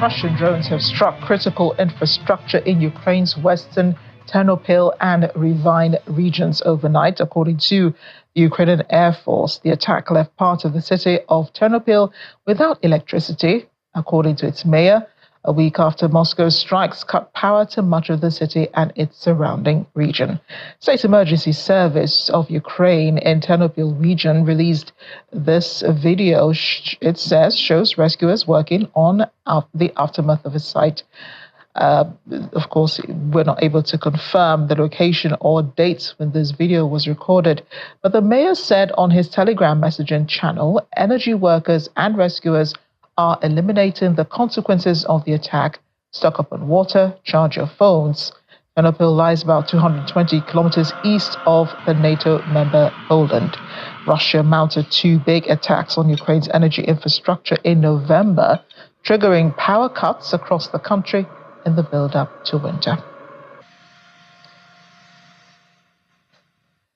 Russian drones have struck critical infrastructure in Ukraine's western Ternopil and Rivne regions overnight, according to the Ukrainian Air Force. The attack left part of the city of Ternopil without electricity, according to its mayor, a week after Moscow's strikes cut power to much of the city and its surrounding region. State Emergency Service of Ukraine in Ternopil region released this video, it says, shows rescuers working on the aftermath of a site. Of course, we're not able to confirm the location or dates when this video was recorded, but the mayor said on his Telegram messaging channel, energy workers and rescuers are eliminating the consequences of the attack. Stock up on water, charge your phones. Ternopil lies about 220 kilometers east of the NATO member Poland. Russia mounted two big attacks on Ukraine's energy infrastructure in November, triggering power cuts across the country in the build-up to winter.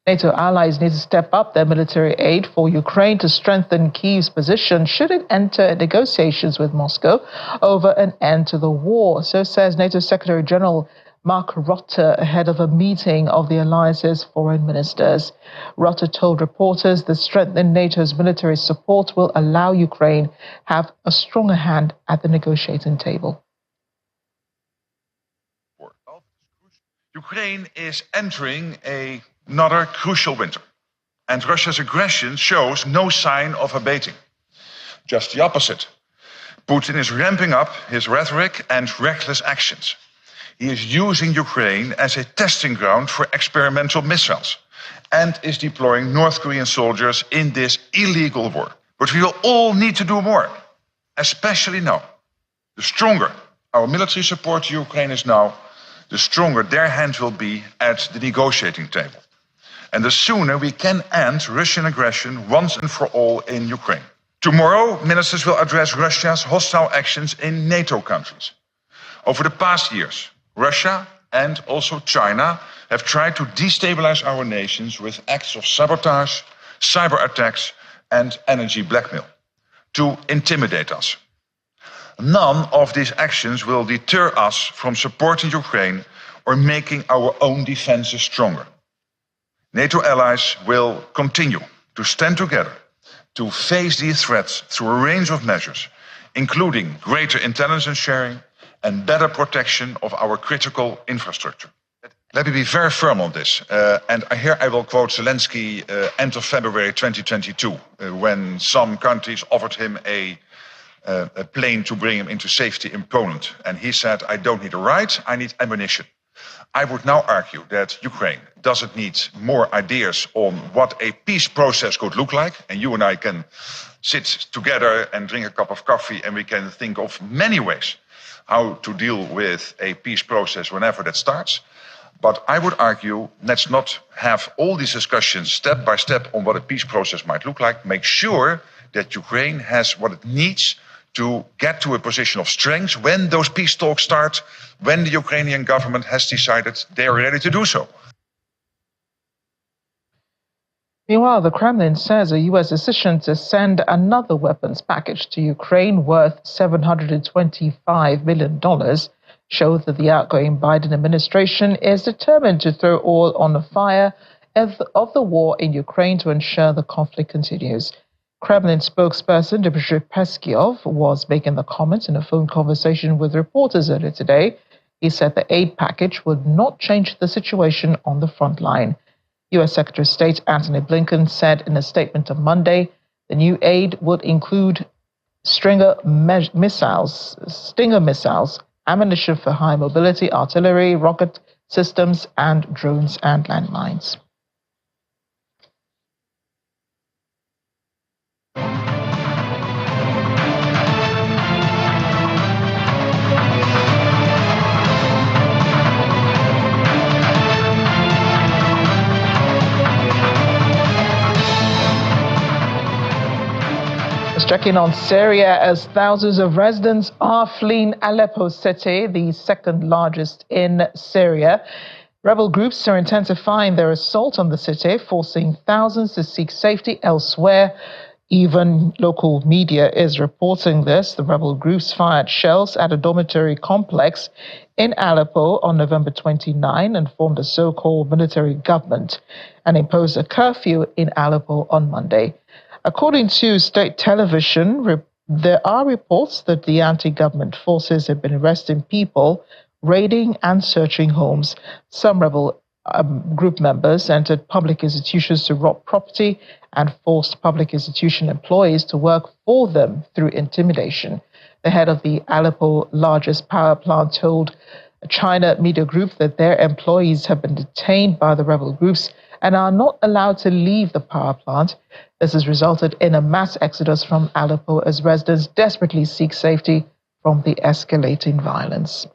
NATO allies need to step up their military aid for Ukraine to strengthen Kyiv's position should it enter negotiations with Moscow over an end to the war. So says NATO Secretary General Mark Rutte ahead of a meeting of the alliance's foreign ministers. Rutte told reporters that strengthening NATO's military support will allow Ukraine have a stronger hand at the negotiating table. Ukraine is entering another crucial winter, and Russia's aggression shows no sign of abating. Just the opposite. Putin is ramping up his rhetoric and reckless actions. He is using Ukraine as a testing ground for experimental missiles and is deploying North Korean soldiers in this illegal war. But we will all need to do more, especially now. The stronger our military support to Ukraine is now, the stronger their hand will be at the negotiating table. And the sooner we can end Russian aggression once and for all in Ukraine. Tomorrow, ministers will address Russia's hostile actions in NATO countries. Over the past years, Russia and also China have tried to destabilize our nations with acts of sabotage, cyber attacks, and energy blackmail to intimidate us. None of these actions will deter us from supporting Ukraine or making our own defenses stronger. NATO allies will continue to stand together to face these threats through a range of measures, including greater intelligence sharing and better protection of our critical infrastructure. Let me be very firm on this, and here I will quote Zelensky end of February 2022, when some countries offered him a plane to bring him into safety in Poland. And he said, I don't need a ride, I need ammunition. I would now argue that Ukraine doesn't need more ideas on what a peace process could look like. And you and I can sit together and drink a cup of coffee and we can think of many ways how to deal with a peace process whenever that starts. But I would argue, let's not have all these discussions step by step on what a peace process might look like. Make sure that Ukraine has what it needs to get to a position of strength when those peace talks start, when the Ukrainian government has decided they are ready to do so. Meanwhile, the Kremlin says a U.S. decision to send another weapons package to Ukraine worth $725 million shows that the outgoing Biden administration is determined to throw oil on the fire of the war in Ukraine to ensure the conflict continues. Kremlin spokesperson Dmitry Peskov was making the comments in a phone conversation with reporters earlier today. He said the aid package would not change the situation on the front line. U.S. Secretary of State Antony Blinken said in a statement on Monday the new aid would include Stinger missiles, ammunition for high mobility artillery, rocket systems, and drones and landmines. Checking on Syria as thousands of residents are fleeing Aleppo city, the second largest in Syria. Rebel groups are intensifying their assault on the city, forcing thousands to seek safety elsewhere. Even local media is reporting this. The rebel groups fired shells at a dormitory complex in Aleppo on November 29 and formed a so-called military government and imposed a curfew in Aleppo on Monday. According to state television, there are reports that the anti-government forces have been arresting people, raiding and searching homes. Some rebel group members entered public institutions to rob property and forced public institution employees to work for them through intimidation. The head of the Aleppo largest power plant told a China media group that their employees have been detained by the rebel groups and are not allowed to leave the power plant. This has resulted in a mass exodus from Aleppo as residents desperately seek safety from the escalating violence.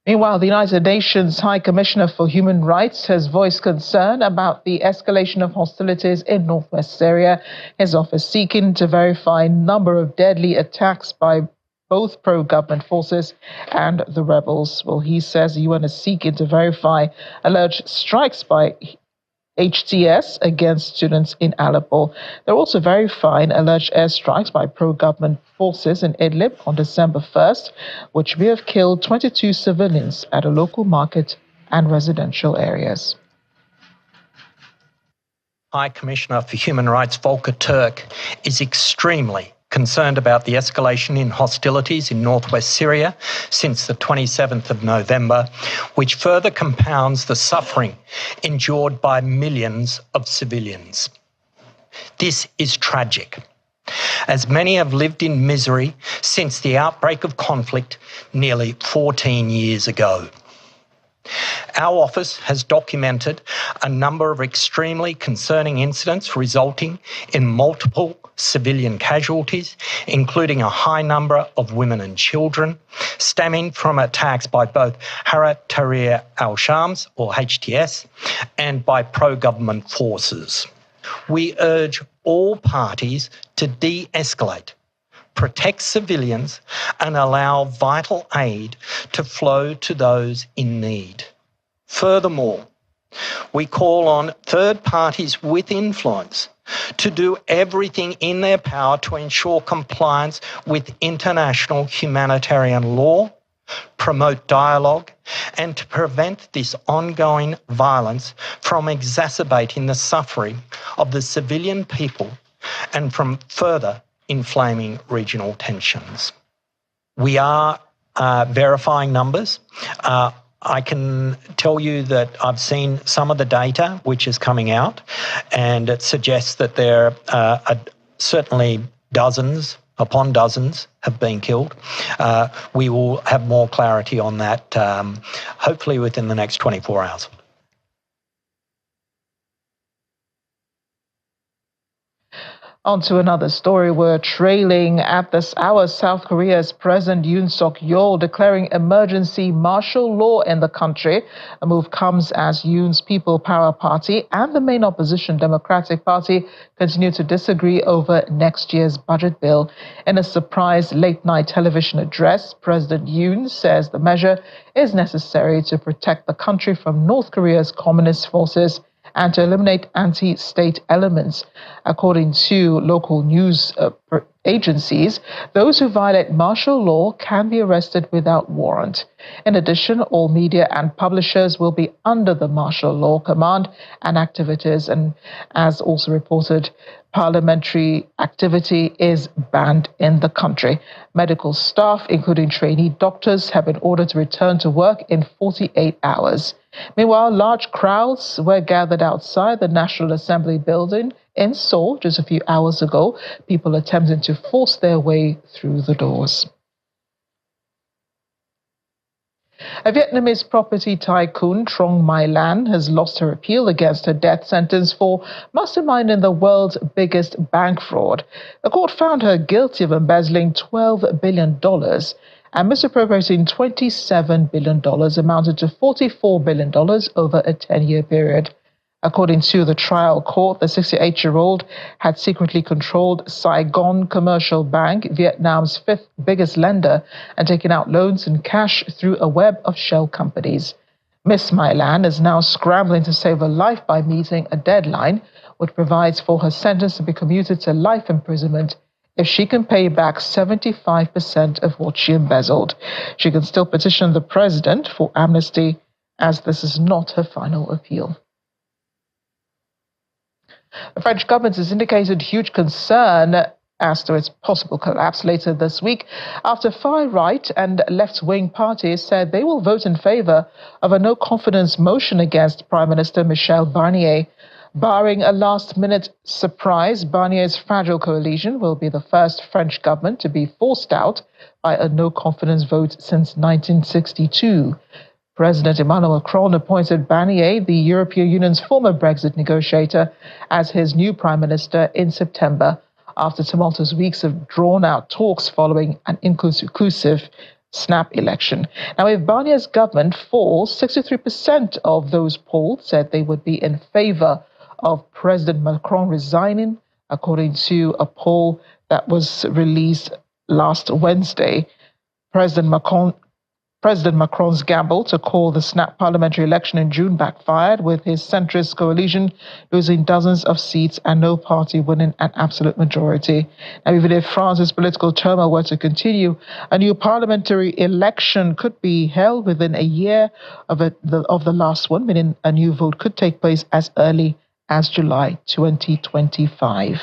Meanwhile, the United Nations High Commissioner for Human Rights has voiced concern about the escalation of hostilities in northwest Syria. His office seeking to verify a number of deadly attacks by both pro-government forces and the rebels. Well, he says the UN is seeking to verify alleged strikes by HTS against students in Aleppo. They're also verifying alleged airstrikes by pro-government forces in Idlib on December 1st, which may have killed 22 civilians at a local market and residential areas. High Commissioner for Human Rights Volker Turk is extremely concerned about the escalation in hostilities in northwest Syria since the 27th of November, which further compounds the suffering endured by millions of civilians. This is tragic, as many have lived in misery since the outbreak of conflict nearly 14 years ago. Our office has documented a number of extremely concerning incidents resulting in multiple civilian casualties, including a high number of women and children, stemming from attacks by both Hayat Tahrir al-Shams, or HTS, and by pro-government forces. We urge all parties to de-escalate, protect civilians, and allow vital aid to flow to those in need. Furthermore, we call on third parties with influence to do everything in their power to ensure compliance with international humanitarian law, promote dialogue, and to prevent this ongoing violence from exacerbating the suffering of the civilian people and from further inflaming regional tensions. We are verifying numbers. I can tell you that I've seen some of the data which is coming out, and it suggests that there are certainly dozens upon dozens have been killed. We will have more clarity on that, hopefully within the next 24 hours. On to another story. We're trailing at this hour South Korea's President Yoon Suk-yeol declaring emergency martial law in the country. A move comes as Yoon's People Power Party and the main opposition Democratic Party continue to disagree over next year's budget bill. In a surprise late-night television address, President Yoon says the measure is necessary to protect the country from North Korea's communist forces and to eliminate anti-state elements. According to local news agencies, those who violate martial law can be arrested without warrant. In addition, all media and publishers will be under the martial law command and activities, and as also reported, parliamentary activity is banned in the country. Medical staff, including trainee doctors, have been ordered to return to work in 48 hours. Meanwhile, large crowds were gathered outside the National Assembly building in Seoul just a few hours ago, people attempting to force their way through the doors. A Vietnamese property tycoon, Trong My Lan, has lost her appeal against her death sentence for masterminding the world's biggest bank fraud. The court found her guilty of embezzling $12 billion and misappropriating $27 billion, amounted to $44 billion over a 10-year period. According to the trial court, the 68-year-old had secretly controlled Saigon Commercial Bank, Vietnam's fifth biggest lender, and taken out loans and cash through a web of shell companies. Miss Mylan is now scrambling to save her life by meeting a deadline, which provides for her sentence to be commuted to life imprisonment if she can pay back 75% of what she embezzled. She can still petition the president for amnesty, as this is not her final appeal. The French government has indicated huge concern as to its possible collapse later this week after far-right and left-wing parties said they will vote in favor of a no-confidence motion against Prime Minister Michel Barnier. Barring a last-minute surprise, Barnier's fragile coalition will be the first French government to be forced out by a no-confidence vote since 1962. President Emmanuel Macron appointed Barnier, the European Union's former Brexit negotiator, as his new prime minister in September, after tumultuous weeks of drawn-out talks following an inconclusive snap election. Now, if Barnier's government falls, 63% of those polled said they would be in favor of President Macron resigning, according to a poll that was released last Wednesday. President Macron's gamble to call the snap parliamentary election in June backfired, with his centrist coalition losing dozens of seats and no party winning an absolute majority. Now, even if France's political turmoil were to continue, a new parliamentary election could be held within a year of the last one, meaning a new vote could take place as early as July 2025.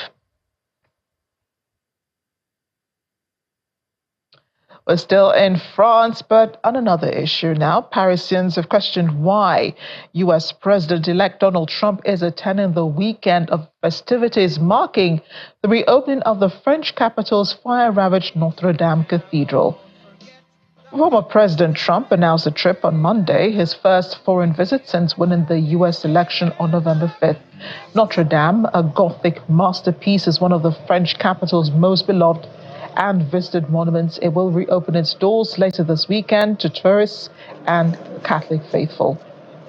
We're still in France, but on another issue now. Parisians have questioned why U.S. President-elect Donald Trump is attending the weekend of festivities marking the reopening of the French capital's fire-ravaged Notre Dame Cathedral. Former President Trump announced a trip on Monday, his first foreign visit since winning the U.S. election on November 5th. Notre Dame, a Gothic masterpiece, is one of the French capital's most beloved and visited monuments. It will reopen its doors later this weekend to tourists and Catholic faithful.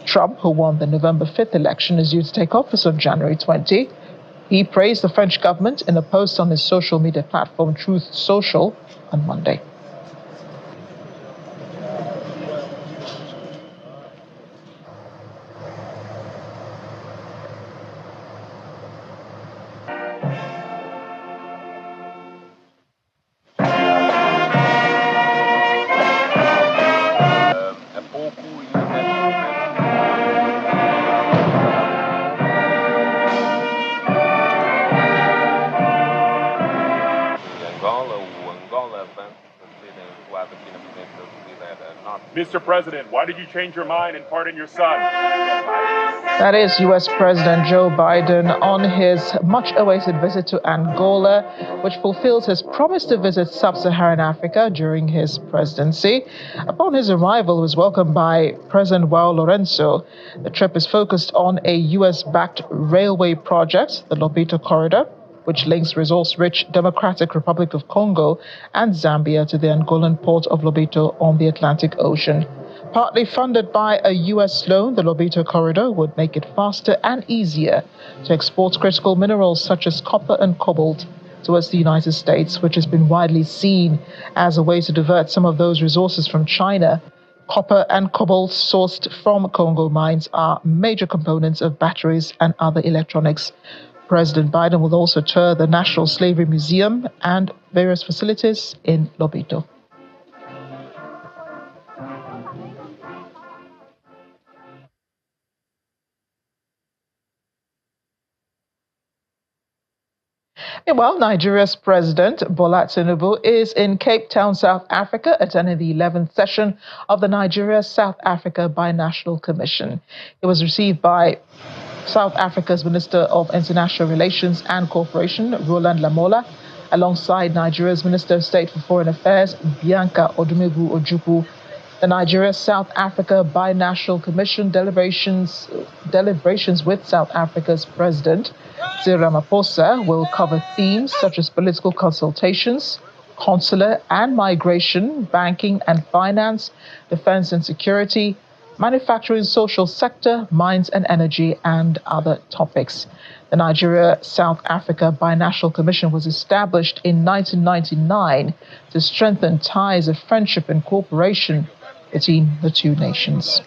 Trump, who won the November 5th election, is due to take office on January 20. He praised the French government in a post on his social media platform Truth Social on Monday. Mr. President, why did you change your mind and pardon your son? That is U.S. President Joe Biden on his much-awaited visit to Angola, which fulfills his promise to visit sub-Saharan Africa during his presidency. Upon his arrival, he was welcomed by President João Lourenço. The trip is focused on a U.S.-backed railway project, the Lobito Corridor, which links resource-rich Democratic Republic of Congo and Zambia to the Angolan port of Lobito on the Atlantic Ocean. Partly funded by a U.S. loan, the Lobito Corridor would make it faster and easier to export critical minerals such as copper and cobalt towards the United States, which has been widely seen as a way to divert some of those resources from China. Copper and cobalt sourced from Congo mines are major components of batteries and other electronics. President Biden will also tour the National Slavery Museum and various facilities in Lobito. Meanwhile, Nigeria's President Bola Tinubu is in Cape Town, South Africa, attending the 11th session of the Nigeria-South Africa Binational Commission. It was received by South Africa's Minister of International Relations and Cooperation, Roland Lamola, alongside Nigeria's Minister of State for Foreign Affairs, Bianca Odumegwu Ojukwu. The Nigeria-South Africa Binational Commission deliberations with South Africa's President, Cyril Ramaphosa, will cover themes such as political consultations, consular and migration, banking and finance, defense and security, manufacturing, social sector, mines and energy, and other topics. The Nigeria-South Africa Binational Commission was established in 1999 to strengthen ties of friendship and cooperation between the two nations.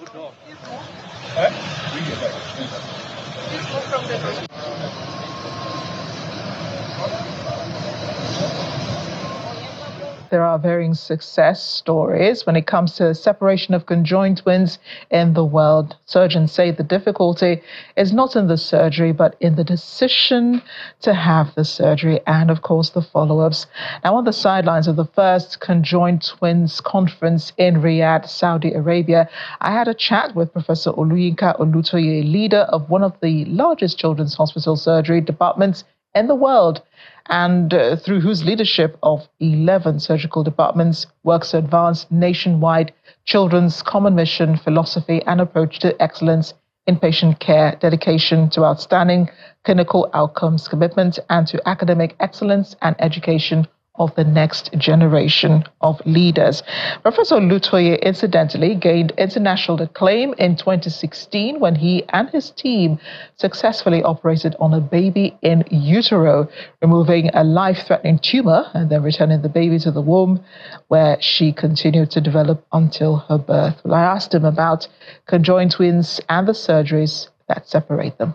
There are varying success stories when it comes to the separation of conjoined twins in the world. Surgeons say the difficulty is not in the surgery, but in the decision to have the surgery and, of course, the follow-ups. Now, on the sidelines of the first conjoined twins conference in Riyadh, Saudi Arabia, I had a chat with Professor Olutoye, leader of one of the largest children's hospital surgery departments in the world, and through whose leadership of 11 surgical departments works to advance nationwide children's common mission, philosophy, and approach to excellence in patient care, dedication to outstanding clinical outcomes, commitment, and to academic excellence and education of the next generation of leaders. Professor Olutoye incidentally gained international acclaim in 2016 when he and his team successfully operated on a baby in utero, removing a life-threatening tumor and then returning the baby to the womb, where she continued to develop until her birth. Well, I asked him about conjoined twins and the surgeries that separate them.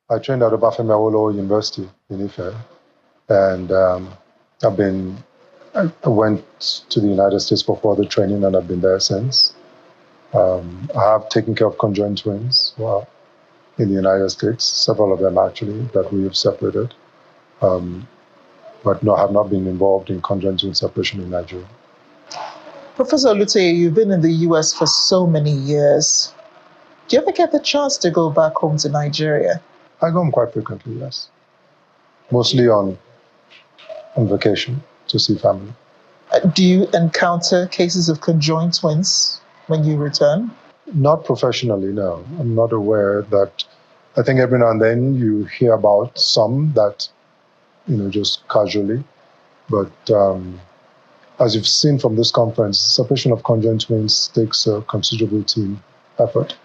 I trained at Obafemi Awolowo University in Ife. And I went to the United States for further training, and I've been there since. I have taken care of conjoined twins in the United States, several of them actually, that we have separated. But no, I have not been involved in conjoined twin separation in Nigeria. Professor Olutoye, you've been in the US for so many years. Do you ever get the chance to go back home to Nigeria? I go home quite frequently, yes. Mostly on vacation to see family. Do you encounter cases of conjoined twins when you return? Not professionally, no. I'm not aware that. I think every now and then you hear about some that, just casually. But as you've seen from this conference, separation of conjoined twins takes a considerable team effort.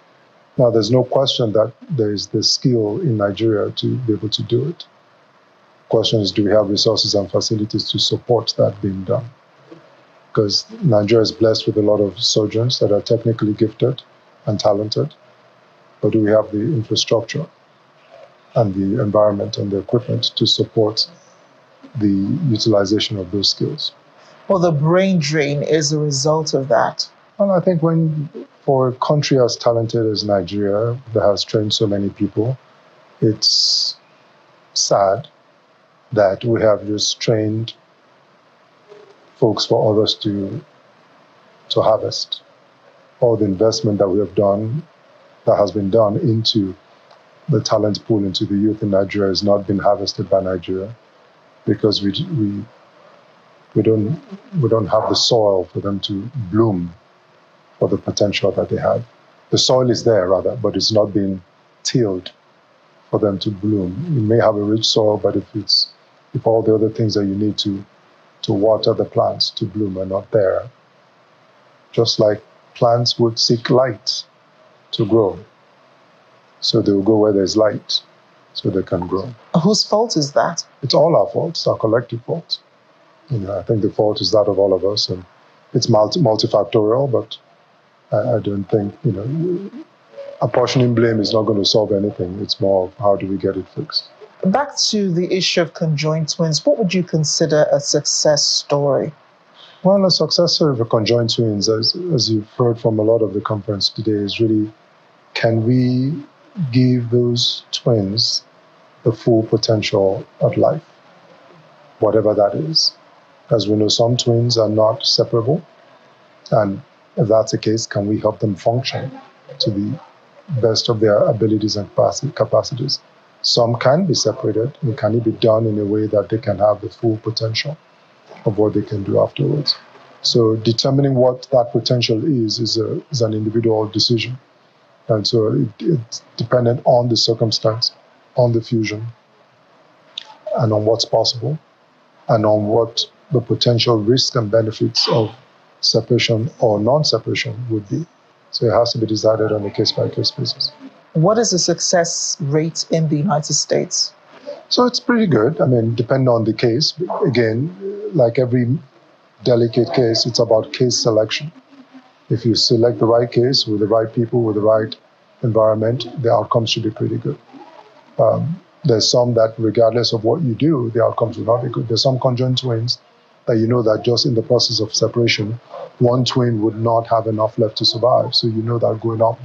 Now, there's no question that there is the skill in Nigeria to be able to do it. Question is, do we have resources and facilities to support that being done? Because Nigeria is blessed with a lot of surgeons that are technically gifted and talented, but do we have the infrastructure and the environment and the equipment to support the utilization of those skills? Well, the brain drain is a result of that. Well, I think for a country as talented as Nigeria that has trained so many people, it's sad that we have just trained folks for others to harvest. All the investment that we have done, that has been done into the talent pool, into the youth in Nigeria, has not been harvested by Nigeria because we don't have the soil for them to bloom for the potential that they have. The soil is there, rather, but it's not being tilled for them to bloom. You may have a rich soil, but if all the other things that you need to water the plants to bloom are not there, just like plants would seek light to grow. So they will go where there's light so they can grow. Whose fault is that? It's all our fault. It's our collective fault. I think the fault is that of all of us, and it's multifactorial, but I don't think, apportioning blame is not going to solve anything. It's more of how do we get it fixed. Back to the issue of conjoined twins, what would you consider a success story? Well, a success story for conjoined twins, as you've heard from a lot of the conference today, is really, can we give those twins the full potential of life, whatever that is? As we know, some twins are not separable. And if that's the case, can we help them function to the best of their abilities and capacities? Some can be separated, and can it be done in a way that they can have the full potential of what they can do afterwards? So determining what that potential is an individual decision. And so it's dependent on the circumstance, on the fusion, and on what's possible, and on what the potential risks and benefits of separation or non-separation would be. So it has to be decided on a case-by-case basis. What is the success rate in the United States? So it's pretty good. I mean, depending on the case. Again, like every delicate case, it's about case selection. If you select the right case with the right people, with the right environment, the outcomes should be pretty good. There's some that regardless of what you do, the outcomes will not be good. There's some conjoined twins that you know that just in the process of separation, one twin would not have enough left to survive. So you know that going up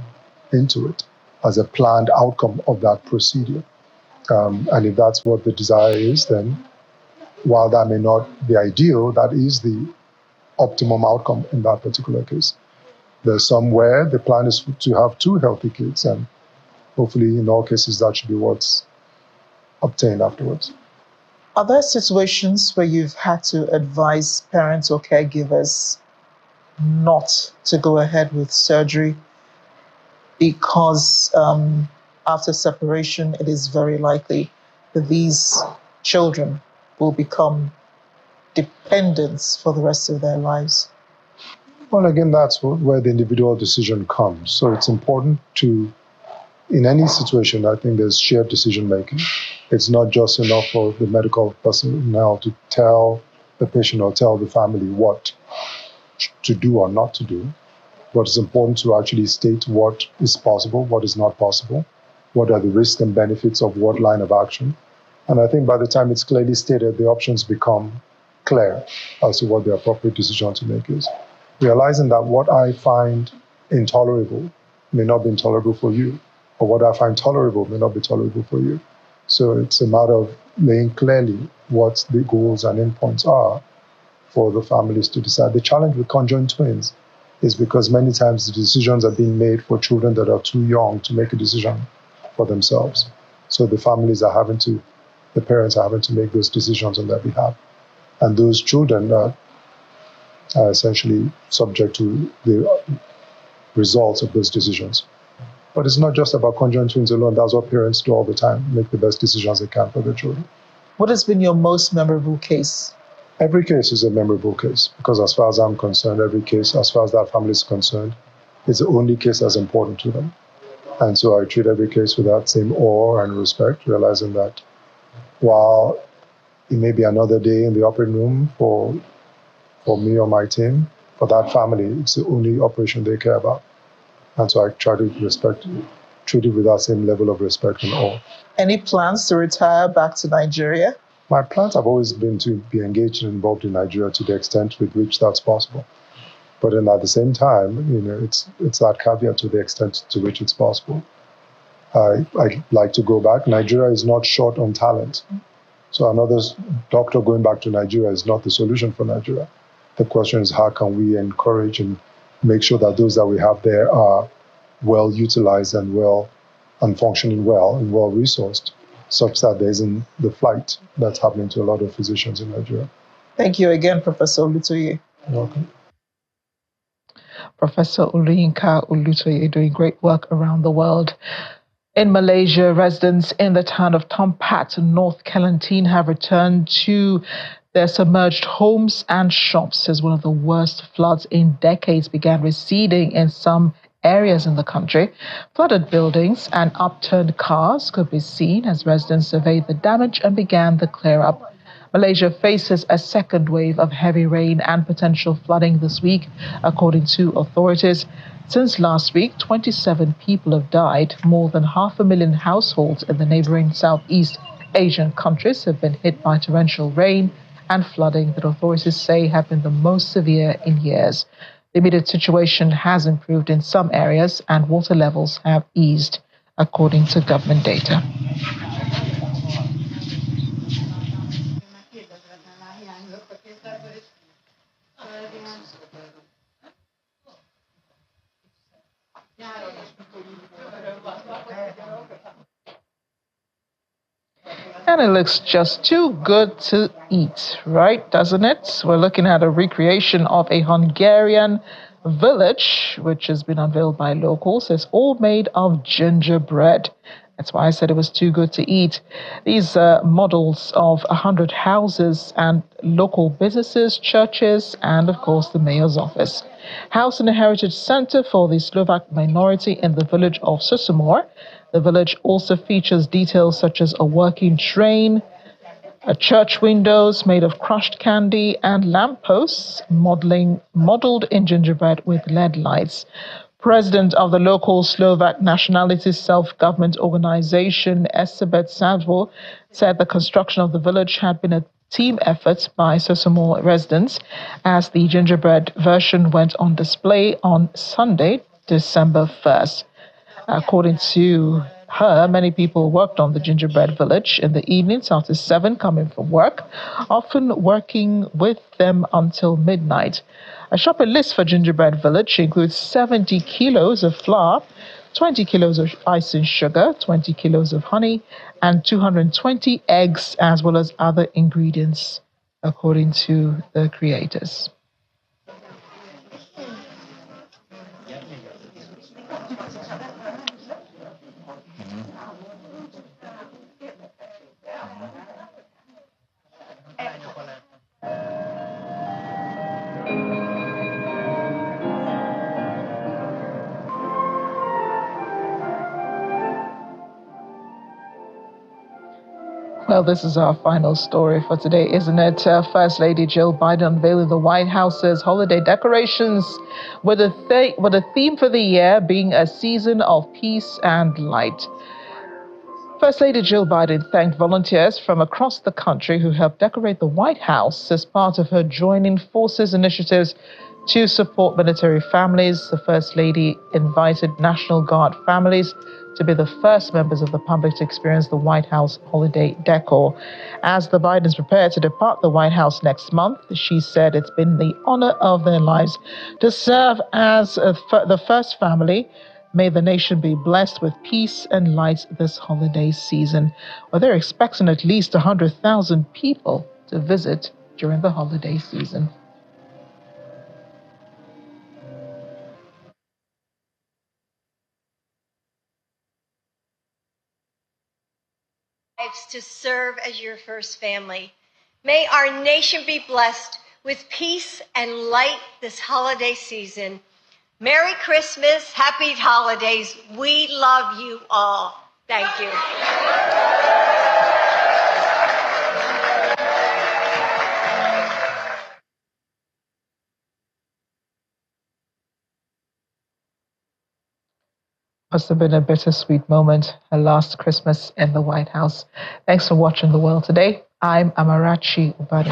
into it as a planned outcome of that procedure. And if that's what the desire is, then while that may not be ideal, that is the optimum outcome in that particular case. There's some where the plan is to have two healthy kids, and hopefully in all cases that should be what's obtained afterwards. Are there situations where you've had to advise parents or caregivers not to go ahead with surgery because after separation, it is very likely that these children will become dependents for the rest of their lives? Well, again, that's where the individual decision comes. So it's important to, in any situation, I think there's shared decision making. It's not just enough for the medical personnel to tell the patient or tell the family what to do or not to do, but it's important to actually state what is possible, what is not possible, what are the risks and benefits of what line of action. And I think by the time it's clearly stated, the options become clear as to what the appropriate decision to make is. Realizing that what I find intolerable may not be intolerable for you, or what I find tolerable may not be tolerable for you. So it's a matter of laying clearly what the goals and endpoints are for the families to decide. The challenge with conjoined twins is because many times the decisions are being made for children that are too young to make a decision for themselves. So the parents are having to make those decisions on their behalf. And those children are essentially subject to the results of those decisions. But it's not just about conjoined twins alone. That's what parents do all the time, make the best decisions they can for their children. What has been your most memorable case? Every case is a memorable case, because as far as I'm concerned, every case, as far as that family is concerned, is the only case that's important to them. And so I treat every case with that same awe and respect, realizing that while it may be another day in the operating room for me or my team, for that family, it's the only operation they care about. And so I try to treat it with that same level of respect and awe. Any plans to retire back to Nigeria? My plans have always been to be engaged and involved in Nigeria to the extent with which that's possible. But then at the same time, it's that caveat to the extent to which it's possible. I'd like to go back. Nigeria is not short on talent. So another doctor going back to Nigeria is not the solution for Nigeria. The question is, how can we encourage and make sure that those that we have there are well utilized and functioning well and well resourced, such that there isn't the flight that's happening to a lot of physicians in Nigeria. Thank you again, Professor Olutoye. You're welcome. Professor Olutoye doing great work around the world. In Malaysia, residents in the town of Tompat, North Kelantan, have returned to their submerged homes and shops as one of the worst floods in decades began receding in some areas in the country. Flooded buildings and upturned cars could be seen as residents surveyed the damage and began the clear-up. Malaysia faces a second wave of heavy rain and potential flooding this week, according to authorities. Since last week, 27 people have died. More than 500,000 households in the neighboring Southeast Asian countries have been hit by torrential rain and flooding that authorities say have been the most severe in years. The immediate situation has improved in some areas and water levels have eased, according to government data. And it looks just too good to eat, right? Doesn't it? We're looking at a recreation of a Hungarian village, which has been unveiled by locals. It's all made of gingerbread. That's why I said it was too good to eat. These are models of 100 houses and local businesses, churches, and of course the mayor's office. House and Heritage Center for the Slovak minority in the village of Susumor. The village also features details such as a working train, church windows made of crushed candy, and lampposts modeled in gingerbread with LED lights. President of the local Slovak nationality self-government organization, Escalates, said the construction of the village had been a team effort by Susumor residents as the gingerbread version went on display on Sunday, December 1st. According to her, many people worked on the gingerbread village in the evenings after 7 coming from work, often working with them until midnight. A shopping list for gingerbread village includes 70 kilos of flour, 20 kilos of icing sugar, 20 kilos of honey, and 220 eggs, as well as other ingredients, according to the creators. Well, this is our final story for today, isn't it? First Lady Jill Biden unveiling the White House's holiday decorations with a theme for the year being a season of peace and light. First Lady Jill Biden thanked volunteers from across the country who helped decorate the White House as part of her Joining Forces initiatives to support military families. The First Lady invited National Guard families to be the first members of the public to experience the White House holiday decor. As the Bidens prepare to depart the White House next month, she said it's been the honor of their lives to serve as the first family. May the nation be blessed with peace and light this holiday season. Well, they're expecting at least 100,000 people to visit during the holiday season. To serve as your first family. May our nation be blessed with peace and light this holiday season. Merry Christmas, happy holidays. We love you all. Thank you. Must have been a bittersweet moment, her last Christmas in the White House. Thanks for watching The World Today. I'm Amarachi Ubadi.